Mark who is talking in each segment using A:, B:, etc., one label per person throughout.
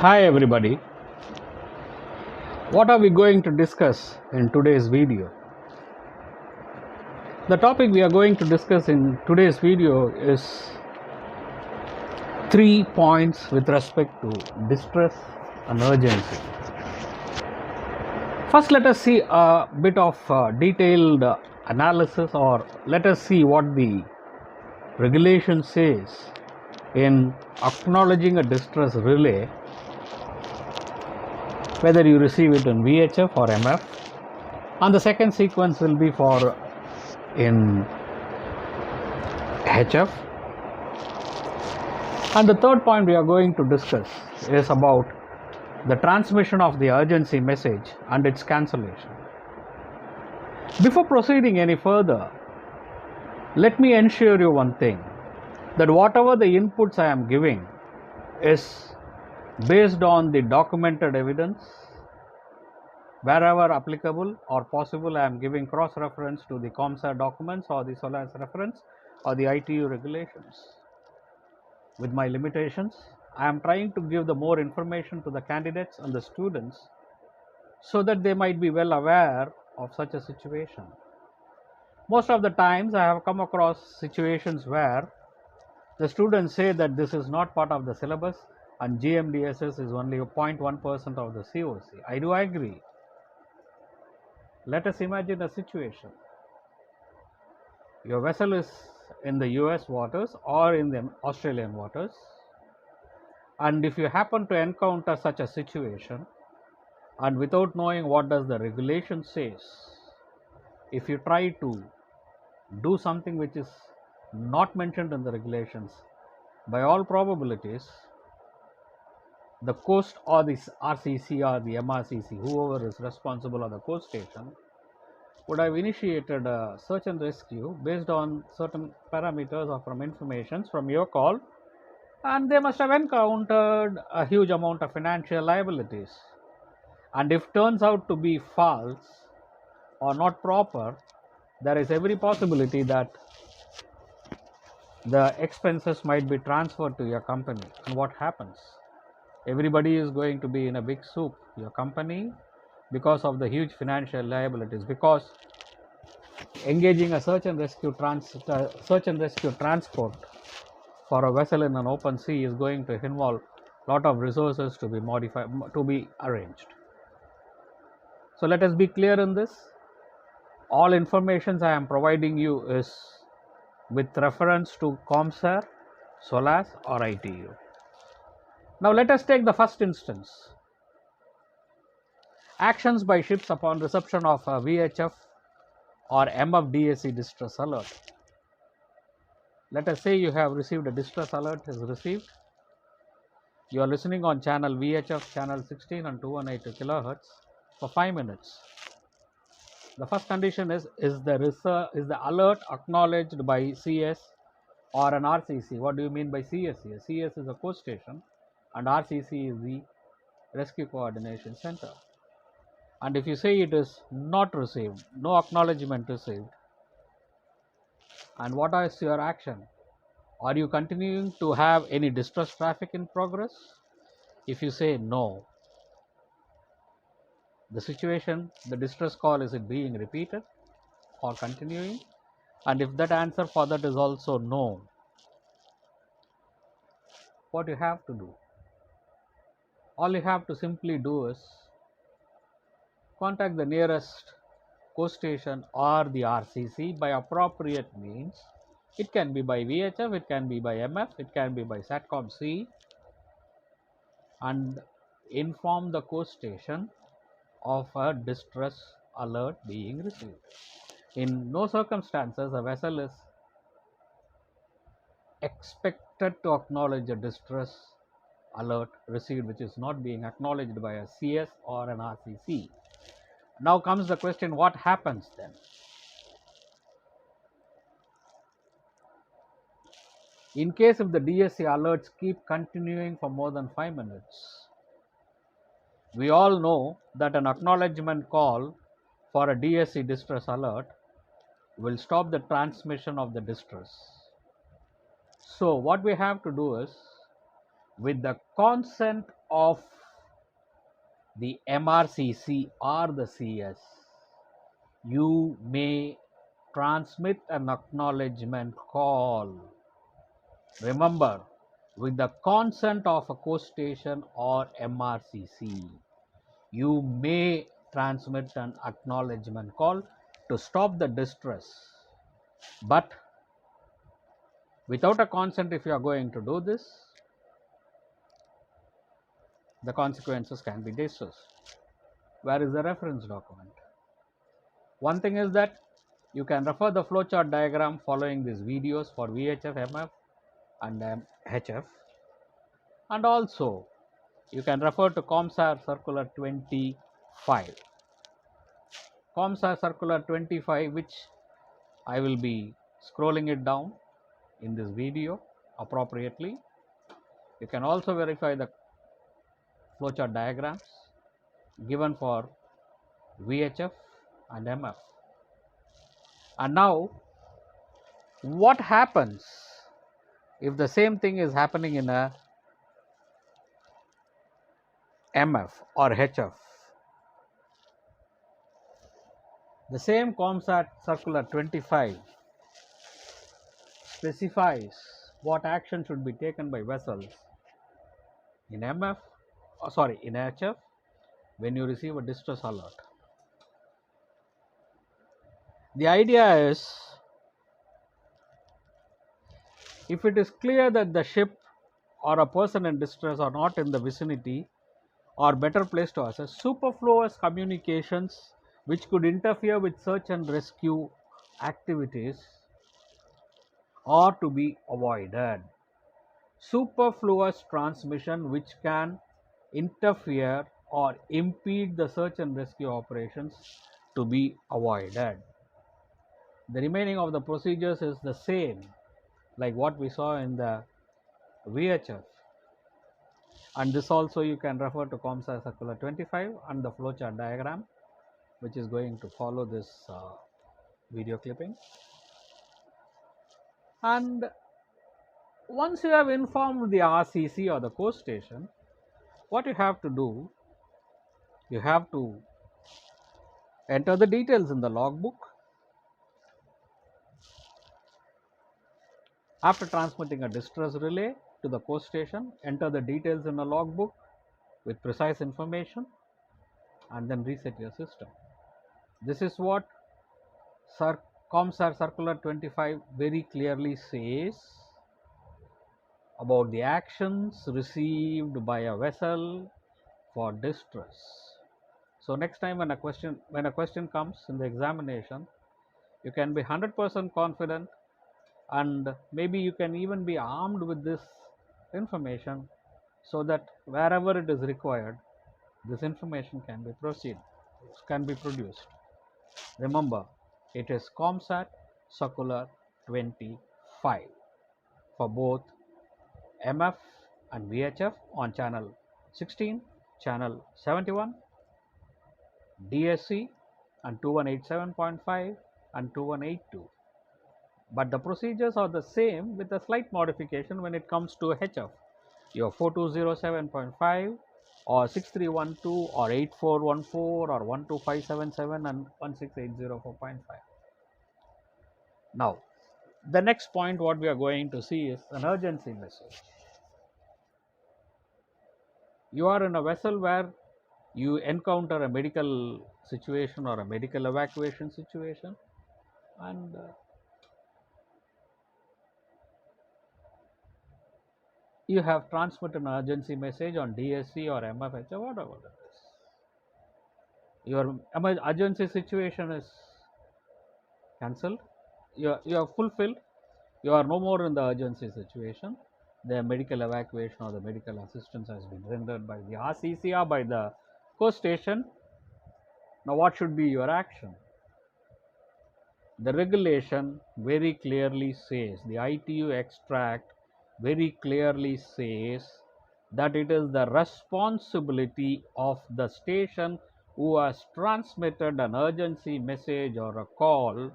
A: Hi everybody, what are we going to discuss in today's video? The topic we are going to discuss in today's video is 3 points with respect to distress and urgency. First, let us see a bit of detailed analysis, or let us see what the regulation says in acknowledging a distress relay, whether you receive it in VHF or MF, and the second sequence will be for in HF. And the third point we are going to discuss is about the transmission of the urgency message and its cancellation. Before proceeding any further, let me ensure you one thing, that whatever the inputs I am giving is based on the documented evidence. Wherever applicable or possible, I am giving cross-reference to the COMSAR documents or the SOLAS reference or the ITU regulations. With my limitations, I am trying to give the more information to the candidates and the students so that they might be well aware of such a situation. Most of the times I have come across situations where the students say that this is not part of the syllabus and GMDSS is only 0.1% of the COC. I do agree. Let us imagine a situation. Your vessel is in the US waters or in the Australian waters, and if you happen to encounter such a situation, and without knowing what does the regulation says, if you try to do something which is not mentioned in the regulations, by all probabilities, the coast or the RCC or the MRCC, whoever is responsible or the coast station, would have initiated a search and rescue based on certain parameters or from informations from your call, and they must have encountered a huge amount of financial liabilities. And if turns out to be false or not proper, there is every possibility that the expenses might be transferred to your company. And what happens? Everybody is going to be in a big soup, your company, because of the huge financial liabilities, because engaging a search and rescue transport for a vessel in an open sea is going to involve a lot of resources to be arranged. So let us be clear in this. All information I am providing you is with reference to COMSAR, SOLAS or ITU. Now let us take the first instance. Actions by ships upon reception of a VHF or MFDAC distress alert. Let us say you have received a distress alert is received. You are listening on channel VHF channel 16 and 218 kHz for 5 minutes. The first condition is the alert acknowledged by CS or an RCC? What do you mean by CS here? CS is a coast station and RCC is the Rescue Coordination Center. And if you say it is not received, no acknowledgement received, and what is your action? Are you continuing to have any distress traffic in progress? If you say no, the situation, the distress call, is it being repeated or continuing? And if that answer for that is also no, what you have to do? All you have to simply do is contact the nearest coast station or the RCC by appropriate means. It can be by VHF, it can be by MF, it can be by SATCOM-C, and inform the coast station of a distress alert being received. In no circumstances a vessel is expected to acknowledge a distress alert received which is not being acknowledged by a CS or an RCC. Now comes the question, what happens then? In case if the DSC alerts keep continuing for more than 5 minutes, we all know that an acknowledgement call for a DSC distress alert will stop the transmission of the distress. So what we have to do is, with the consent of the MRCC or the CS, you may transmit an acknowledgement call. Remember, with the consent of a coast station or MRCC, you may transmit an acknowledgement call to stop the distress. But without a consent, if you are going to do this, the consequences can be disastrous. Where is the reference document? One thing is that you can refer the flowchart diagram following these videos for VHF, MF and HF, and also you can refer to COMSAR Circular 25. COMSAR Circular 25, which I will be scrolling it down in this video appropriately. You can also verify the flowchart diagrams given for VHF and MF. And now, what happens if the same thing is happening in a MF or HF? The same COMSAT Circular 25 specifies what action should be taken by vessels in in HF when you receive a distress alert. The idea is, if it is clear that the ship or a person in distress are not in the vicinity or better place to assess, superfluous communications which could interfere with search and rescue activities are to be avoided. Superfluous transmission which can interfere or impede the search and rescue operations to be avoided. The remaining of the procedures is the same like what we saw in the VHF, and this also you can refer to COMSAR Circular 25 and the flowchart diagram which is going to follow this video clipping. And once you have informed the RCC or the coast station, what you have to do, you have to enter the details in the logbook. After transmitting a distress relay to the coast station, enter the details in a logbook with precise information and then reset your system. This is what COMSAR Circular 25 very clearly says about the actions received by a vessel for distress. So next time when a question comes in the examination, you can be 100% confident, and maybe you can even be armed with this information so that wherever it is required, this information can be produced. Remember, it is COMSAT Circular 25 for both MF and VHF on channel 16, channel 71, DSC and 2187.5 and 2182. But the procedures are the same with a slight modification when it comes to HF. Your 4207.5 or 6312 or 8414 or 12577 and 16804.5. Now, the next point what we are going to see is an urgency message. You are in a vessel where you encounter a medical situation or a medical evacuation situation, and you have transmitted an urgency message on DSC or MFH or whatever it is. Your urgency situation is cancelled. You are fulfilled. You are no more in the urgency situation. The medical evacuation or the medical assistance has been rendered by the RCC or by the coast station. Now, what should be your action? The regulation very clearly says, the ITU extract very clearly says that it is the responsibility of the station who has transmitted an urgency message or a call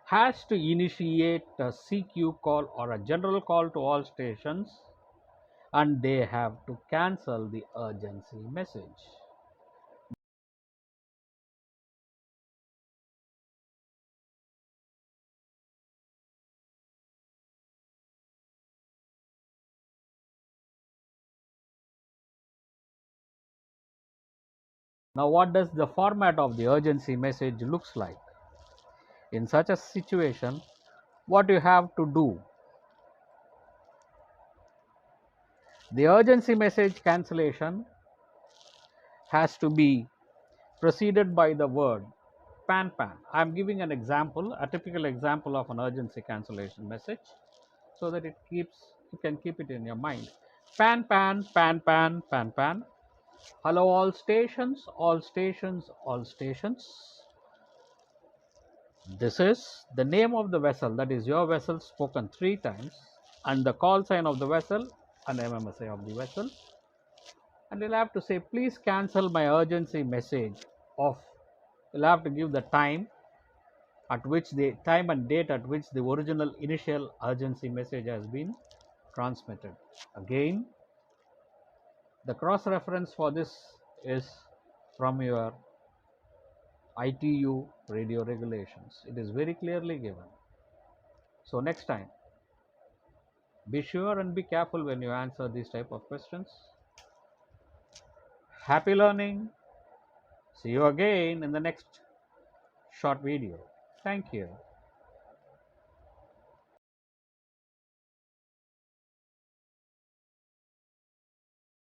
A: has to initiate a CQ call or a general call to all stations and they have to cancel the urgency message. Now, what does the format of the urgency message looks like? In such a situation, what you have to do? The urgency message cancellation has to be preceded by the word pan pan. I am giving an example, a typical example of an urgency cancellation message, so that you can keep it in your mind. Pan pan pan pan pan pan. Hello all stations, all stations, all stations. This is the name of the vessel, that is your vessel spoken 3 times, and the call sign of the vessel and MMSA of the vessel. And you'll have to say, please cancel my urgency message of, you'll have to give the time at which the time and date at which the original initial urgency message has been transmitted. Again, the cross reference for this is from your ITU radio regulations. It is very clearly given. So next time, be sure and be careful when you answer these type of questions. Happy learning. See you again in the next short video. Thank you.